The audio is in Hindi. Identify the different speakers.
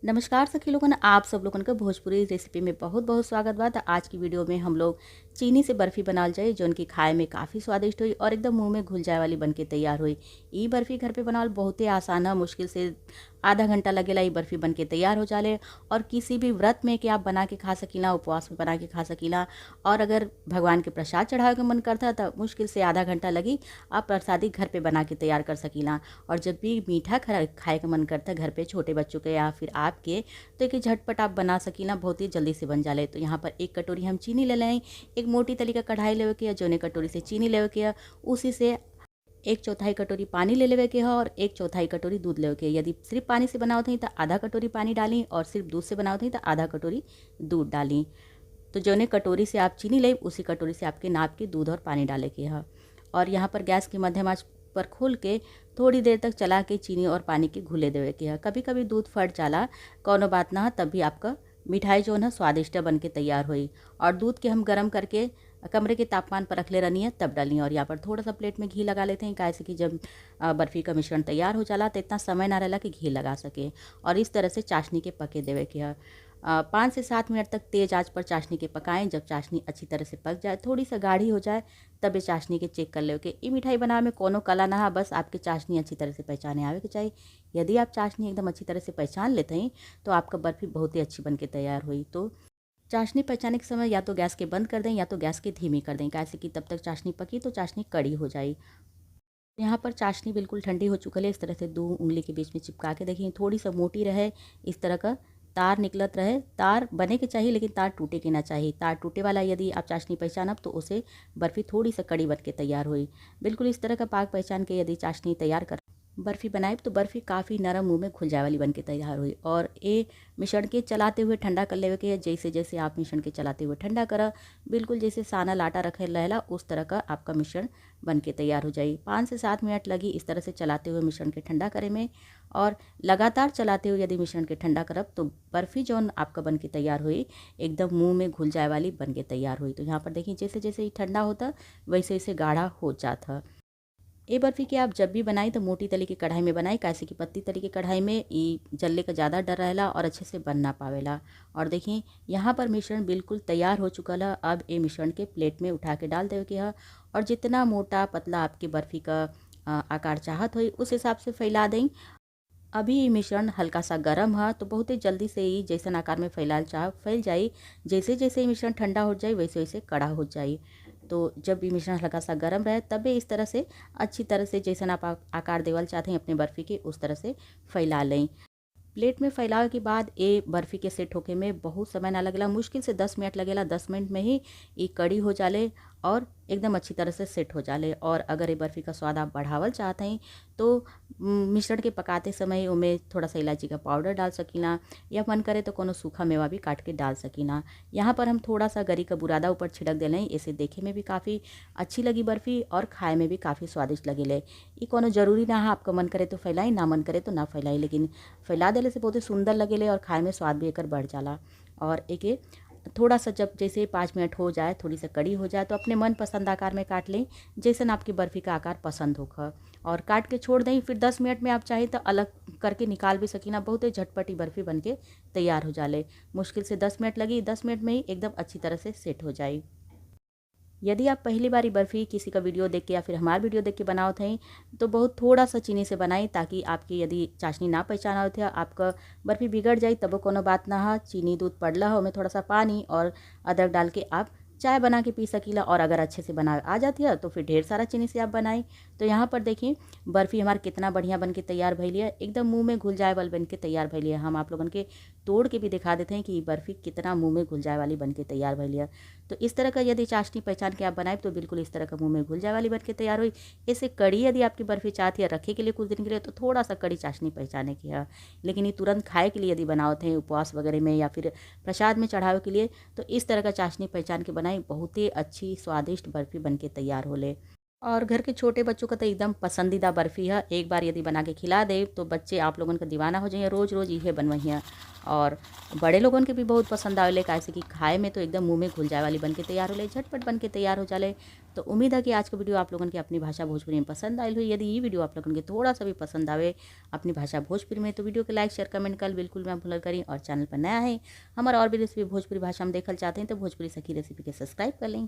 Speaker 1: नमस्कार सखी लोगन, आप सब लोगन के भोजपुरी रेसिपी में बहुत बहुत स्वागत बा। आज की वीडियो में हम लोग चीनी से बर्फ़ी बनाल जाए जो उनकी खाए में काफ़ी स्वादिष्ट हुई और एकदम मुंह में घुल जाए वाली बनके तैयार हुई। ई बर्फ़ी घर पे बनावल बहुते आसान है, मुश्किल से आधा घंटा लगेला ई बर्फ़ी बनके तैयार हो जाले। और किसी भी व्रत में कि आप बना के खा सकीला, उपवास में बना के खा सकीला। और अगर भगवान के प्रसाद चढ़ावे के मन करता तो मुश्किल से आधा घंटा लगी, आप प्रसादी घर पे बना के तैयार कर सकीला। और जब भी मीठा खाए के मन करता घर पे छोटे बच्चों के या फिर आपके, तो एक झटपट आप बना सकीला, बहुत ही जल्दी से बन जाले। तो यहाँ पर एक कटोरी हम चीनी ले लें, एक मोटी तली का कढ़ाई लेवे के, जोने कटोरी से चीनी लेवे के, उसी से एक चौथाई कटोरी पानी ले लेवे के है और एक चौथाई कटोरी दूध लेवे के। यदि सिर्फ पानी से बनावत हैं तो आधा कटोरी पानी डाली और सिर्फ दूध से बनावत हैं तो आधा कटोरी दूध डाली। तो जोने कटोरी से आप चीनी ले उसी कटोरी से आपके नाप के दूध और पानी डाले के है। और यहाँ पर गैस की मध्यम आंच पर खोल के थोड़ी देर तक चला के चीनी और पानी के घुले देवे के है। कभी कभी दूध फट जाला, कोनो बात ना, तब भी आपका मिठाई जो है स्वादिष्ट बन के तैयार हुई। और दूध के हम गर्म करके कमरे के तापमान पर रख ले रहनी है तब डाली। और यहाँ पर थोड़ा सा प्लेट में घी लगा लेते हैं, कैसे कि जब बर्फ़ी का मिश्रण तैयार हो जाला तो इतना समय ना रहेला कि घी लगा सके। और इस तरह से चाशनी के पके देवे के है। 5 से 7 मिनट तक तेज आंच पर चाशनी के पकाएं। जब चाशनी अच्छी तरह से पक जाए, थोड़ी सा गाढ़ी हो जाए, तब ये चाशनी के चेक कर ले के ई मिठाई बनावे में कोनो कला ना है, बस आपके चाशनी अच्छी तरह से पहचाने आवे के चाहिए। यदि आप चाशनी एकदम अच्छी तरह से पहचान लेते हैं तो आपका बर्फ़ी बहुत ही अच्छी बन के तैयार हुई। तो चाशनी पहचाने के समय या तो गैस के बंद कर दें या तो गैस के धीमी कर दें, कैसे कि तब तक चाशनी पकी तो चाशनी कड़ी हो जाए। यहाँ पर चाशनी बिल्कुल ठंडी हो चुकल है। इस तरह से दो उंगली के बीच में चिपका के देखिए, थोड़ी सा मोटी रहे, इस तरह का तार निकलत रहे। तार बने के चाहिए लेकिन तार टूटे के ना चाहिए। तार टूटे वाला यदि आप चाशनी पहचानब तो उसे बर्फ़ी थोड़ी सा कड़ी बन के तैयार हुई। बिल्कुल इस तरह का पाक पहचान के यदि चाशनी तैयार कर बर्फ़ी बनाए तो बर्फ़ी काफ़ी नरम मुंह में घुल जाए वाली बन के तैयार हुई। और ये मिश्रण के चलाते हुए ठंडा कर लेवे के, जैसे जैसे आप मिश्रण के चलाते हुए ठंडा करा, बिल्कुल जैसे साना लाटा रखे रहेला उस तरह का आपका मिश्रण बन के तैयार हो जाए। 5 से 7 मिनट लगी इस तरह से चलाते हुए मिश्रण के ठंडा करे में। और लगातार चलाते हुए यदि मिश्रण के ठंडा करब तो बर्फ़ी जौन आपका बन के तैयार हुई एकदम मुंह में घुल जाए वाली बन के तैयार हुई। तो यहाँ पर देखिए जैसे जैसे ही ठंडा होता वैसे वैसे गाढ़ा हो जाता। ये बर्फ़ी की आप जब भी बनाई तो मोटी तली की कढ़ाई में बनाई, कैसे कि पतली तली की कढ़ाई में ये जलने का ज़्यादा डर रहेला और अच्छे से बन ना पावेला। और देखिए यहाँ पर मिश्रण बिल्कुल तैयार हो चुका है। अब ये मिश्रण के प्लेट में उठा के डाल देवे के है। और जितना मोटा पतला आपकी बर्फ़ी का आकार चाहत हो उस हिसाब से फैला दें। अभी ये मिश्रण हल्का सा गर्म है तो बहुत ही जल्दी से ही जैसन आकार में फैलाल चाह फैल जाए। जैसे जैसे ये मिश्रण ठंडा हो जाए वैसे वैसे कड़ा हो जाए। तो जब भी मिश्रण हल्का सा गर्म रहे तब भी इस तरह से अच्छी तरह से जैसन आप आकार देवल चाहते हैं अपने बर्फ़ी के उस तरह से फैला लें। प्लेट में फैलावे के बाद ये बर्फ़ी के सेट होके में बहुत समय ना लगेला, मुश्किल से 10 मिनट लगेला। 10 मिनट में ही ये कड़ी हो जाले और एकदम अच्छी तरह से सेट हो जाले। और अगर ये बर्फ़ी का स्वाद आप बढ़ावल चाहते हैं तो मिश्रण के पकाते समय उमें थोड़ा सा इलायची का पाउडर डाल सकीला, या मन करे तो कोनो सूखा मेवा भी काट के डाल सकीला। यहाँ पर हम थोड़ा सा गरी का बुरादा ऊपर छिड़क देलें, इसे देखे में भी काफ़ी अच्छी लगी बर्फ़ी और खाए में भी काफ़ी स्वादिष्ट लगेले। ये कोनो जरूरी ना है आपका मन करे तो फैलाई, ना मन करे तो ना फैलाई, लेकिन फैला देले से बहुत ही सुंदर लगेले और खाए में स्वाद भी एकर बढ़ जाला। और एक थोड़ा सा जब जैसे 5 मिनट हो जाए, थोड़ी सा कड़ी हो जाए तो अपने मन पसंद आकार में काट लें, जैसन आपकी बर्फ़ी का आकार पसंद होगा। और काट के छोड़ दें। फिर 10 मिनट में आप चाहें तो अलग करके निकाल भी सकीना, बहुत ही झटपटी बर्फ़ी बन के तैयार हो जाले। मुश्किल से 10 मिनट लगी, 10 मिनट में ही एकदम अच्छी तरह से सेट हो जाए। यदि आप पहली बारी बर्फ़ी किसी का वीडियो देख के या फिर हमारा वीडियो देख के बनावत हैं तो बहुत थोड़ा सा चीनी से बनाई, ताकि आपकी यदि चाशनी ना पहचाना होती है आपका बर्फ़ी बिगड़ जाए तब कोनो बात ना है। चीनी दूध पड़ला हो में थोड़ा सा पानी और अदरक डाल के आप चाय बना के पी सकीला। और अगर अच्छे से बना आ जाती है तो फिर ढेर सारा चीनी से आप बनाई। तो यहाँ पर देखिए बर्फ़ी हमारा कितना बढ़िया बन के तैयार भइली है, एकदम मुंह में घुल जाए वाली बन के तैयार भइली है। हम आप लोगन के तोड़ के भी दिखा देते हैं कि बर्फ़ी कितना मुंह में घुल जाए वाली बन के तैयार भइली है। तो इस तरह का यदि चाशनी पहचान के आप बनाए तो बिल्कुल इस तरह का मुंह में घुल जाए वाली बन के तैयार हुई। इससे कड़ी यदि आपकी बर्फ़ी चाहती है रखे के लिए कुछ दिन के लिए तो थोड़ा सा कड़ी चाशनी पहचाने की है, लेकिन ये तुरंत खाए के लिए यदि बनावते हैं उपवास वगैरह में या फिर प्रसाद में चढ़ावे के लिए तो इस तरह का चाशनी पहचान के बनाई, बहुत ही अच्छी स्वादिष्ट बर्फ़ी बन के तैयार होले। और घर के छोटे बच्चों का तो एकदम पसंदीदा बर्फ़ी है। एक बार यदि बना के खिला दे तो बच्चे आप लोगन का दीवाना हो जाइए, रोज़ रोज़ इहे बनवइया। और बड़े लोगन के भी बहुत पसंद आवेले, काहे कि खाए में तो एकदम मुंह में घुल जाए वाली बन के तैयार होले, झटपट बन के तैयार हो जाले। तो उम्मीद है कि आज का वीडियो आप लोगन के अपनी भाषा भोजपुरी में पसंद आयल हुई। यदि ये वीडियो आप लोगन के थोड़ा सा भी पसंद आवे अपनी भाषा भोजपुरी में, तो वीडियो के लाइक शेयर कमेंट कर बिल्कुल मैं भूल करी। और चैनल पर नया है हमारा और भी रेसिपी भोजपुरी भाषा में देखल चाहते हैं तो भोजपुरी सखी रेसिपी के सब्सक्राइब कर लें।